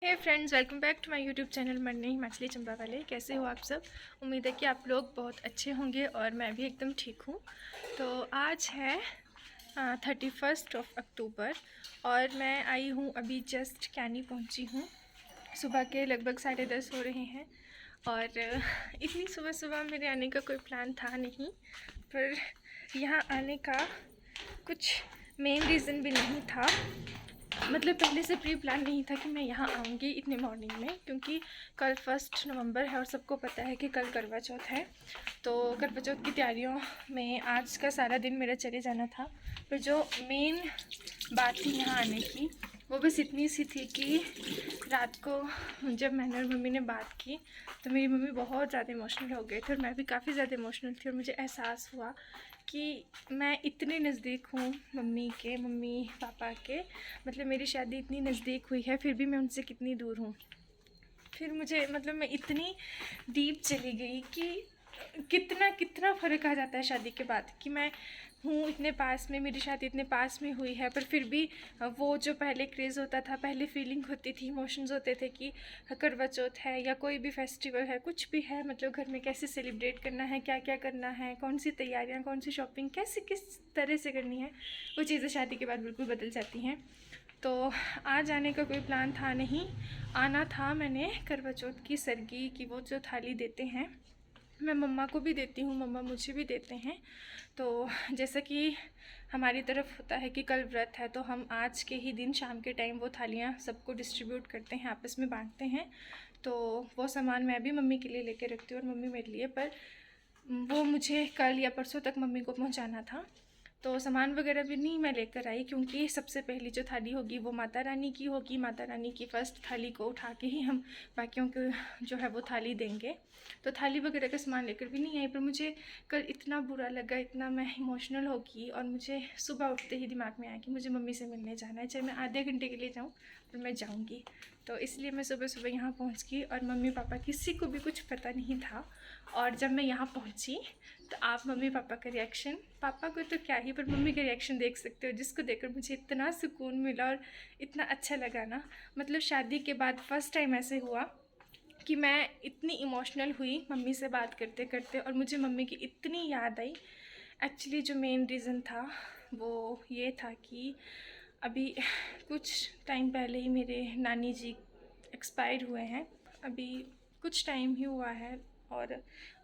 Hey friends, welcome back to my YouTube channel Manni Himachali Chamba वाले। कैसे हो आप सब? उम्मीद है कि आप लोग बहुत अच्छे होंगे और मैं भी एकदम ठीक हूँ। तो आज है 31 अक्टूबर और मैं आई हूँ अभी जस्ट कैनी पहुँची हूँ। सुबह के लगभग 10:30 हो रहे हैं और इतनी सुबह सुबह मेरे आने का कोई प्लान था नहीं, पर यहाँ आने का कुछ मेन रीज़न भी नहीं था। मतलब पहले से प्री प्लान नहीं था कि मैं यहाँ आऊँगी इतने मॉर्निंग में, क्योंकि कल 1 नवंबर है और सबको पता है कि कल करवा चौथ है। तो करवा चौथ की तैयारियों में आज का सारा दिन मेरा चले जाना था। पर जो मेन बात थी यहाँ आने की वो बस इतनी सी थी कि रात को जब मैंने और मम्मी ने बात की तो मेरी मम्मी बहुत ज़्यादा इमोशनल हो गई थी और मैं भी काफ़ी ज़्यादा इमोशनल थी। और मुझे एहसास हुआ कि मैं इतने नज़दीक हूँ मम्मी पापा के, मतलब मेरी शादी इतनी नज़दीक हुई है फिर भी मैं उनसे कितनी दूर हूँ। फिर मुझे मतलब मैं इतनी डीप चली गई कि कितना फ़र्क आ जाता है शादी के बाद, कि मैं हूँ इतने पास में, मेरी शादी इतने पास में हुई है, पर फिर भी वो जो पहले क्रेज़ होता था, पहले फीलिंग होती थी, इमोशंस होते थे कि करवा चौथ है या कोई भी फेस्टिवल है, कुछ भी है, मतलब घर में कैसे सेलिब्रेट करना है, क्या क्या करना है, कौन सी तैयारियाँ, कौन सी शॉपिंग कैसे किस तरह से करनी है, वो चीज़ें शादी के बाद बिल्कुल बदल जाती हैं। तो आज आने का कोई प्लान था नहीं। आना था मैंने करवा चौथ की सरगी की वो जो थाली देते हैं, मैं मम्मा को भी देती हूँ, मम्मा मुझे भी देते हैं। तो जैसा कि हमारी तरफ होता है कि कल व्रत है तो हम आज के ही दिन शाम के टाइम वो थालियाँ सबको डिस्ट्रीब्यूट करते हैं, आपस में बांटते हैं। तो वो सामान मैं भी मम्मी के लिए लेके रखती हूँ और मम्मी मेरे लिए, पर वो मुझे कल या परसों तक मम्मी को पहुँचाना था। तो सामान वगैरह भी नहीं मैं लेकर आई, क्योंकि सबसे पहली जो थाली होगी वो माता रानी की होगी। माता रानी की फ़र्स्ट थाली को उठा के ही हम बाकियों को जो है वो थाली देंगे। तो थाली वगैरह का सामान लेकर भी नहीं आई। पर मुझे कल इतना बुरा लगा, इतना मैं इमोशनल हो गई और मुझे सुबह उठते ही दिमाग में आया कि मुझे मम्मी से मिलने जाना है, चाहे मैं आधे घंटे के लिए जाऊँ पर मैं जाऊँगी। तो इसलिए मैं सुबह सुबह यहाँ पहुँच गई और मम्मी पापा किसी को भी कुछ पता नहीं था। और जब मैं यहाँ पहुँची तो आप मम्मी पापा का रिएक्शन, पापा को तो क्या ही पर मम्मी का रिएक्शन देख सकते हो, जिसको देखकर मुझे इतना सुकून मिला और इतना अच्छा लगा ना। मतलब शादी के बाद फर्स्ट टाइम ऐसे हुआ कि मैं इतनी इमोशनल हुई मम्मी से बात करते करते और मुझे मम्मी की इतनी याद आई। एक्चुअली जो मेन रीज़न था वो ये था कि अभी कुछ टाइम पहले ही मेरे नानी जी एक्सपायर हुए हैं, अभी कुछ टाइम ही हुआ है। और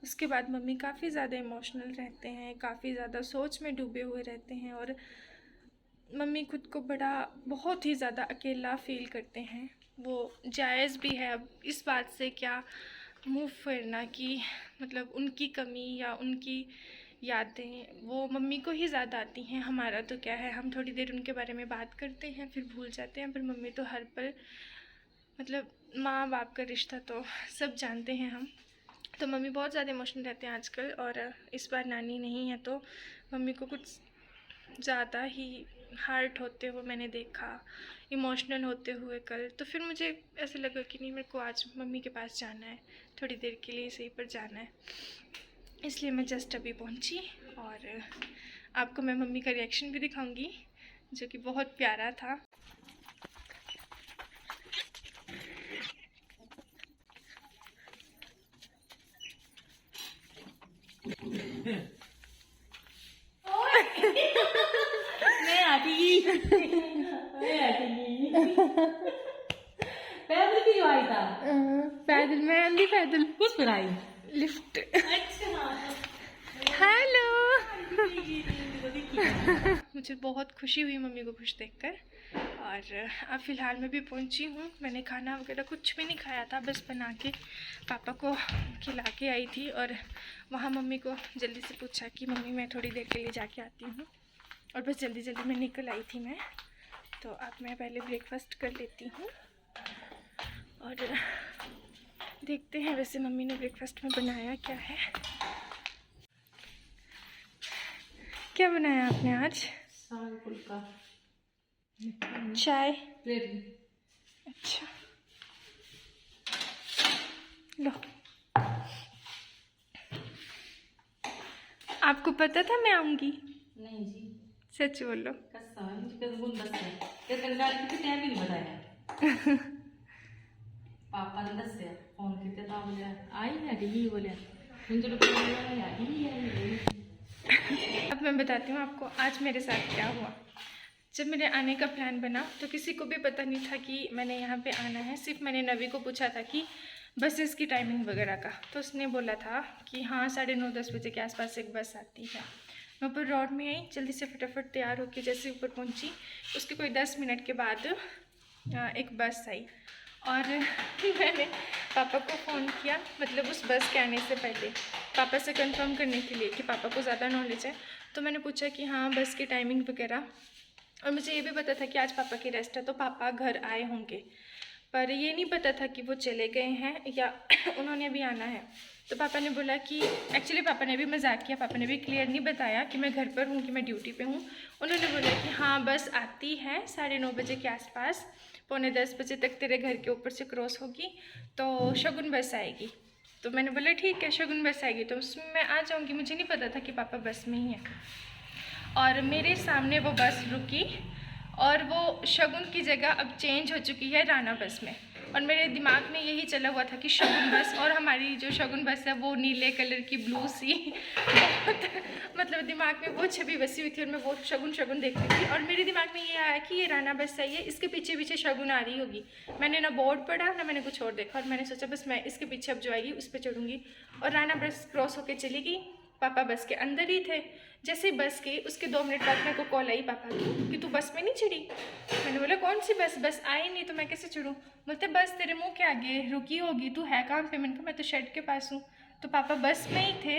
उसके बाद मम्मी काफ़ी ज़्यादा इमोशनल रहते हैं, काफ़ी ज़्यादा सोच में डूबे हुए रहते हैं और मम्मी खुद को बहुत ही ज़्यादा अकेला फ़ील करते हैं। वो जायज़ भी है, अब इस बात से क्या मुँह फेरना कि मतलब उनकी कमी या उनकी यादें वो मम्मी को ही ज़्यादा आती हैं। हमारा तो क्या है, हम थोड़ी देर उनके बारे में बात करते हैं फिर भूल जाते हैं, पर मम्मी तो हर पल, मतलब माँ बाप का रिश्ता तो सब जानते हैं हम। तो मम्मी बहुत ज़्यादा इमोशनल रहते हैं आजकल, और इस बार नानी नहीं है तो मम्मी को कुछ ज़्यादा ही हर्ट होते हुए मैंने देखा, इमोशनल होते हुए कल। तो फिर मुझे ऐसा लगा कि नहीं, मेरे को आज मम्मी के पास जाना है, थोड़ी देर के लिए सही पर जाना है। इसलिए मैं जस्ट अभी पहुंची और आपको मैं मम्मी का रिएक्शन भी दिखाऊंगी जो कि बहुत प्यारा था। मैं आती पैदल भी आई था। पैदल मैं आंधी, पैदल कुछ पर आई लिफ्ट। अच्छा। हेलो। मुझे बहुत खुशी हुई मम्मी को खुश देखकर। और अब फ़िलहाल मैं भी पहुंची हूँ। मैंने खाना वगैरह कुछ भी नहीं खाया था, बस बना के पापा को खिला के आई थी। और वहाँ मम्मी को जल्दी से पूछा कि मम्मी मैं थोड़ी देर के लिए जाके आती हूँ, और बस जल्दी जल्दी में निकल आई थी मैं। तो अब मैं पहले ब्रेकफास्ट कर लेती हूँ और देखते हैं वैसे मम्मी ने ब्रेकफास्ट में बनाया क्या है। क्या बनाया आपने आज? साग फुल्का चाय। प्लेट में। अच्छा लो। आपको पता था मैं आऊँगी? नहीं जी, सच बोलो। कसा मुझे कस बुन बस है ये गंगा की टाइम भी नहीं बताया। पापा ने दस्या फोन किया तो बोलिया आई है डी बोलिया मुझे तो आई अब मैं बताती हूँ आपको आज मेरे साथ क्या हुआ। जब मेरे आने का प्लान बना तो किसी को भी पता नहीं था कि मैंने यहाँ पे आना है। सिर्फ मैंने नवी को पूछा था कि बसेस की टाइमिंग वगैरह का, तो उसने बोला था कि हाँ 9:30-10 बजे के आसपास एक बस आती है। मैं ऊपर रोड में आई, जल्दी से फटाफट तैयार होकर जैसे ऊपर पहुँची उसके कोई 10 मिनट के बाद एक बस आई और मैंने पापा को फ़ोन किया, मतलब उस बस के आने से पहले पापा से कंफर्म करने के लिए कि पापा को ज़्यादा नॉलेज है। तो मैंने पूछा कि हाँ बस की टाइमिंग वगैरह, और मुझे ये भी पता था कि आज पापा की रेस्ट है तो पापा घर आए होंगे, पर ये नहीं पता था कि वो चले गए हैं या उन्होंने अभी आना है। तो पापा ने बोला कि एक्चुअली पापा ने भी मजाक किया, पापा ने भी क्लियर नहीं बताया कि मैं घर पर हूँ कि मैं ड्यूटी पे हूँ। उन्होंने बोला कि हाँ बस आती है 9:30 बजे के आसपास, 9:45 बजे तक तेरे घर के ऊपर से क्रॉस होगी तो शगुन बस आएगी। तो मैंने बोला ठीक है शगुन बस आएगी तो उसमें मैं आ जाऊँगी। मुझे नहीं पता था कि पापा बस में ही है। और मेरे सामने वो बस रुकी और वो शगुन की जगह अब चेंज हो चुकी है राना बस में। और मेरे दिमाग में यही चला हुआ था कि शगुन बस, और हमारी जो शगुन बस है वो नीले कलर की ब्लू सी बहुत मतलब दिमाग में वो छवि बसी हुई थी और मैं वो शगुन शगुन देख रही थी। और मेरे दिमाग में ये आया कि ये राना बस सही है, इसके पीछे पीछे शगुन आ रही होगी। मैंने ना बोर्ड पढ़ा ना मैंने कुछ और देखा और मैंने सोचा बस मैं इसके पीछे अब जो आएगी उस पर चढ़ूँगी। और राना बस क्रॉस होकर चली गई, पापा बस के अंदर ही थे। जैसे ही बस गई उसके 2 मिनट बाद मेरे को कॉल आई पापा की कि तू बस में नहीं चढ़ी। मैंने बोला कौन सी बस, बस आई नहीं तो मैं कैसे चढ़ूँ। बोलते बस तेरे मुंह के आगे रुकी होगी, तू है कहाँ पे। मैंने कहा मैं तो शेड के पास हूँ। तो पापा बस में ही थे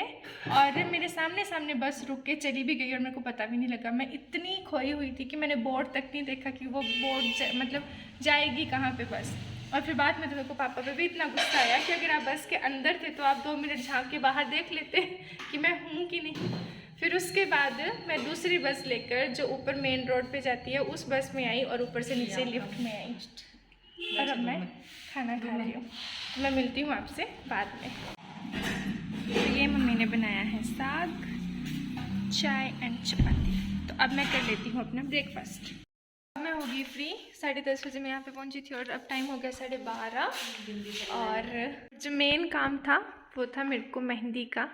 और मेरे सामने सामने बस रुक के चली भी गई और मेरे को पता भी नहीं लगा। मैं इतनी खोई हुई थी कि मैंने बोर्ड तक नहीं देखा कि वो बोर्ड मतलब जाएगी कहाँ पे बस। और फिर बाद में तो मेरे को पापा पे भी इतना गुस्सा आया कि अगर आप बस के अंदर थे तो आप 2 मिनट झाँक के बाहर देख लेते कि मैं हूँ कि नहीं। फिर उसके बाद मैं दूसरी बस लेकर जो ऊपर मेन रोड पे जाती है उस बस में आई और ऊपर से नीचे लिफ्ट में आई। और अब मैं खाना खा रही हूँ। मैं मिलती हूँ आपसे बाद में। तो ये मम्मी ने बनाया है साग, चाय एंड चपाती। तो अब मैं कर लेती हूँ अपना ब्रेकफास्ट। मैं होगी फ्री, 10:30 बजे मैं यहाँ पे पहुँची थी और अब टाइम हो गया 12:30। और जो मेन काम था वो था मेरे को मेहंदी का,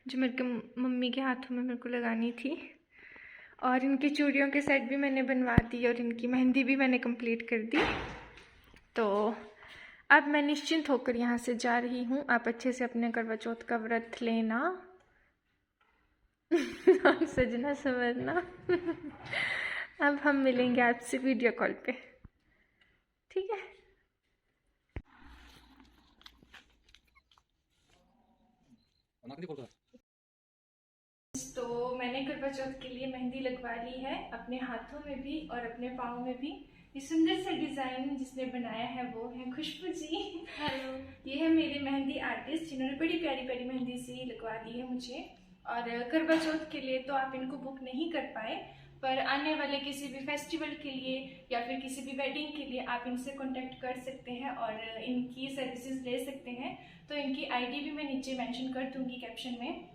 जो मेरे को मम्मी के हाथों में मेरे को लगानी थी। और इनकी चूड़ियों के सेट भी मैंने बनवा दी और इनकी मेहंदी भी मैंने कंप्लीट कर दी। तो अब मैं निश्चिंत होकर यहाँ से जा रही हूँ। आप अच्छे से अपने करवा चौथ का व्रत लेना सजना संवरना अब हम मिलेंगे आपसे वीडियो कॉल पे, ठीक है। तो मैंने करवा चौथ के लिए मेहंदी लगवा ली है, अपने हाथों में भी और अपने पाँव में भी। ये सुंदर सा डिज़ाइन जिसने बनाया है वो है खुशबू जी। हेलो। ये है मेरे मेहंदी आर्टिस्ट जिन्होंने बड़ी प्यारी प्यारी मेहंदी सी लगवा दी है मुझे। और करवा चौथ के लिए तो आप इनको बुक नहीं कर पाए, पर आने वाले किसी भी फेस्टिवल के लिए या फिर किसी भी वेडिंग के लिए आप इनसे कांटेक्ट कर सकते हैं और इनकी सर्विसेज ले सकते हैं। तो इनकी आईडी भी मैं नीचे मेंशन कर दूंगी कैप्शन में।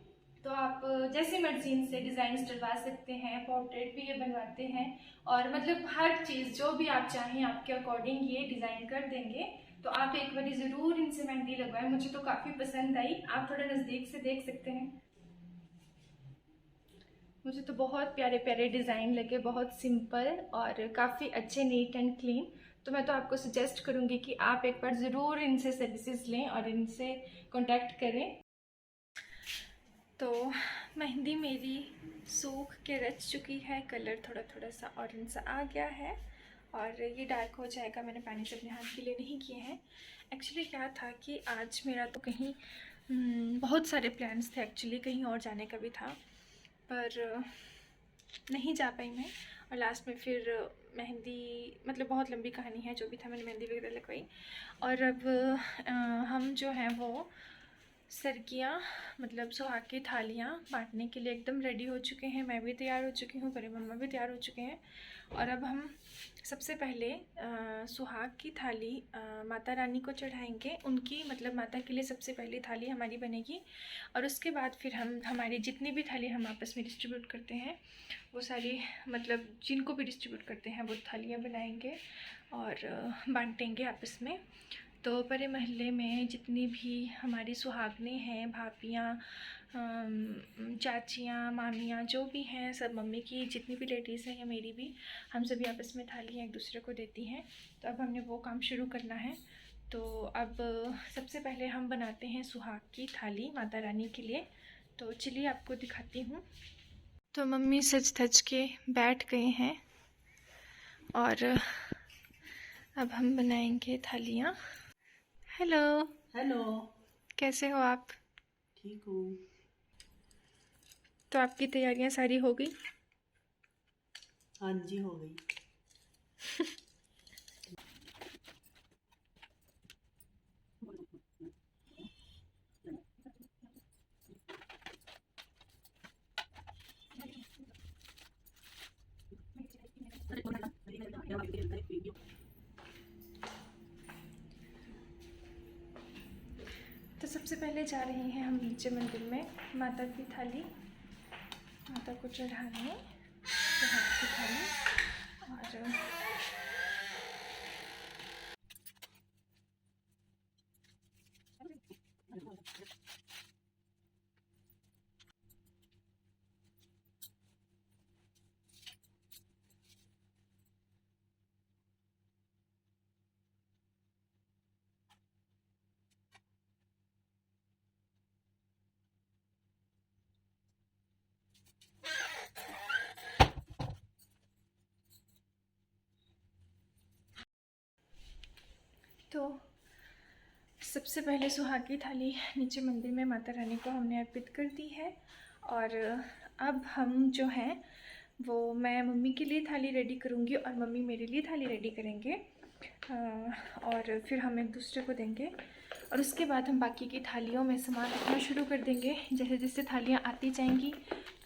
तो आप जैसे मर्जी इनसे डिज़ाइन डलवा सकते हैं, पोर्ट्रेट भी ये बनवाते हैं और मतलब हर चीज़ जो भी आप चाहें आपके अकॉर्डिंग ये डिज़ाइन कर देंगे। तो आप एक बार ज़रूर इनसे मेहंदी लगवाएं, मुझे तो काफ़ी पसंद आई। आप थोड़ा नज़दीक से देख सकते हैं, मुझे तो बहुत प्यारे प्यारे डिज़ाइन लगे, बहुत सिंपल और काफ़ी अच्छे, नीट एंड क्लीन। तो मैं तो आपको सजेस्ट करूँगी कि आप एक बार ज़रूर इनसे सर्विसेज लें और इनसे कांटेक्ट करें। तो मेहंदी मेरी सूख के रच चुकी है, कलर थोड़ा थोड़ा सा ऑरेंज सा आ गया है और ये डार्क हो जाएगा। मैंने पानी से अपने हाथ गीले नहीं किए हैं। एक्चुअली क्या था कि आज मेरा तो कहीं बहुत सारे प्लान्स थे एक्चुअली, कहीं और जाने का भी था पर नहीं जा पाई मैं। और लास्ट में फिर मेहंदी मतलब बहुत लंबी कहानी है, जो भी था मैंने मेहंदी वगैरह लगवाई। और अब हम जो हैं वो सरकियाँ मतलब सुहाग की थालियाँ बांटने के लिए एकदम रेडी हो चुके हैं। मैं भी तैयार हो चुकी हूँ, बड़े मम्मा भी तैयार हो चुके हैं। और अब हम सबसे पहले सुहाग की थाली माता रानी को चढ़ाएंगे। उनकी मतलब माता के लिए सबसे पहली थाली हमारी बनेगी और उसके बाद फिर हम हमारी जितनी भी थाली हम आपस में डिस्ट्रीब्यूट करते हैं वो सारी मतलब जिनको भी डिस्ट्रीब्यूट करते हैं वो थालियाँ बनाएंगे और बांटेंगे आपस में। तो पूरे मोहल्ले में जितनी भी हमारी सुहागनें हैं, भाभियाँ, चाचियाँ, मामियाँ, जो भी हैं, सब मम्मी की जितनी भी लेडीज़ हैं या मेरी भी, हम सभी आपस में थालियाँ एक दूसरे को देती हैं। तो अब हमने वो काम शुरू करना है। तो अब सबसे पहले हम बनाते हैं सुहाग की थाली माता रानी के लिए। तो चलिए आपको दिखाती हूँ। तो मम्मी सज धज के बैठ गए हैं और अब हम बनाएंगे थालियाँ। हेलो। हेलो। कैसे हो आप? ठीक हूँ। तो आपकी तैयारियां सारी हो गई? हाँ जी, हो गई। तो सबसे पहले जा रहे हैं हम नीचे मंदिर में माता की थाली माता को चढ़ाने, सुहाग की थाली। और तो सबसे पहले सुहाग की थाली नीचे मंदिर में माता रानी को हमने अर्पित कर दी है। और अब हम जो हैं वो मैं मम्मी के लिए थाली रेडी करूँगी और मम्मी मेरे लिए थाली रेडी करेंगे। और फिर हम एक दूसरे को देंगे और उसके बाद हम बाकी की थालियों में सामान रखना शुरू कर देंगे। जैसे जैसे थालियाँ आती जाएंगी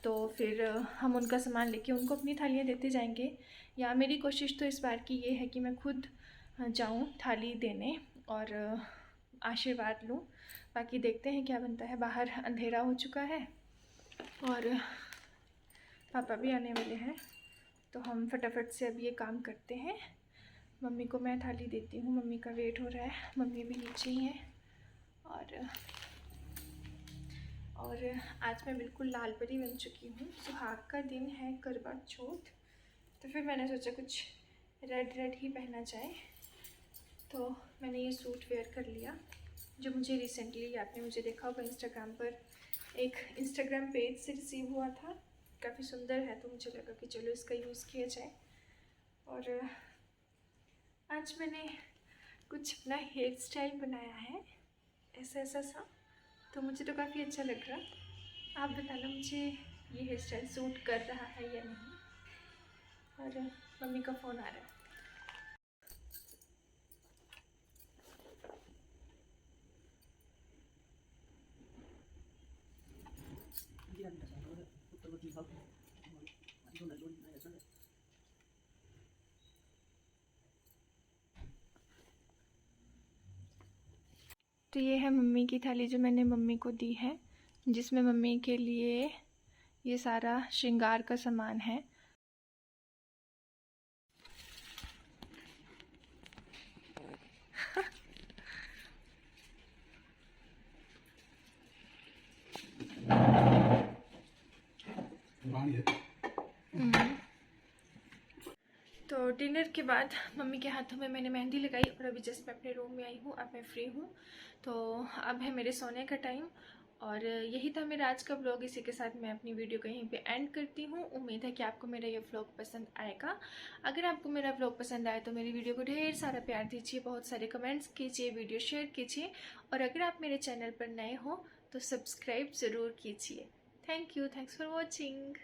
तो फिर हम उनका सामान लेके उनको अपनी थालियाँ देते जाएंगे। या मेरी कोशिश तो इस बार की ये है कि मैं खुद जाऊँ थाली देने और आशीर्वाद लूँ। बाकी देखते हैं क्या बनता है। बाहर अंधेरा हो चुका है और पापा भी आने वाले हैं, तो हम फटाफट से अब ये काम करते हैं। मम्मी को मैं थाली देती हूँ, मम्मी का वेट हो रहा है, मम्मी भी नीचे ही हैं। और आज मैं बिल्कुल लाल परी बन चुकी हूँ। सुहाग का दिन है, करवा चौथ, तो फिर मैंने सोचा कुछ रेड रेड ही पहना जाए। तो मैंने ये सूट वेयर कर लिया जो मुझे रिसेंटली, आपने मुझे देखा होगा इंस्टाग्राम पर, एक इंस्टाग्राम पेज से रिसीव हुआ था। काफ़ी सुंदर है तो मुझे लगा कि चलो इसका यूज़ किया जाए। और आज मैंने कुछ अपना हेयर स्टाइल बनाया है, ऐसा ऐसा सा, तो मुझे तो काफ़ी अच्छा लग रहा। आप बताना मुझे ये हेयर स्टाइल सूट कर रहा है या नहीं। और मम्मी का फ़ोन आ रहा है। तो ये है मम्मी की थाली जो मैंने मम्मी को दी है, जिसमें मम्मी के लिए ये सारा श्रृंगार का सामान है। तो डिनर के बाद मम्मी के हाथों में मैंने मेहंदी लगाई और अभी जस्ट मैं अपने रूम में आई हूँ। अब मैं फ्री हूँ, तो अब है मेरे सोने का टाइम। और यही था मेरा आज का व्लॉग। इसी के साथ मैं अपनी वीडियो को यहीं पे एंड करती हूँ। उम्मीद है कि आपको मेरा ये व्लॉग पसंद आएगा। अगर आपको मेरा व्लॉग पसंद आए तो मेरी वीडियो को ढेर सारा प्यार दीजिए, बहुत सारे कमेंट्स कीजिए, वीडियो शेयर कीजिए। और अगर आप मेरे चैनल पर नए हो तो सब्सक्राइब ज़रूर कीजिए। Thank you, thanks for watching.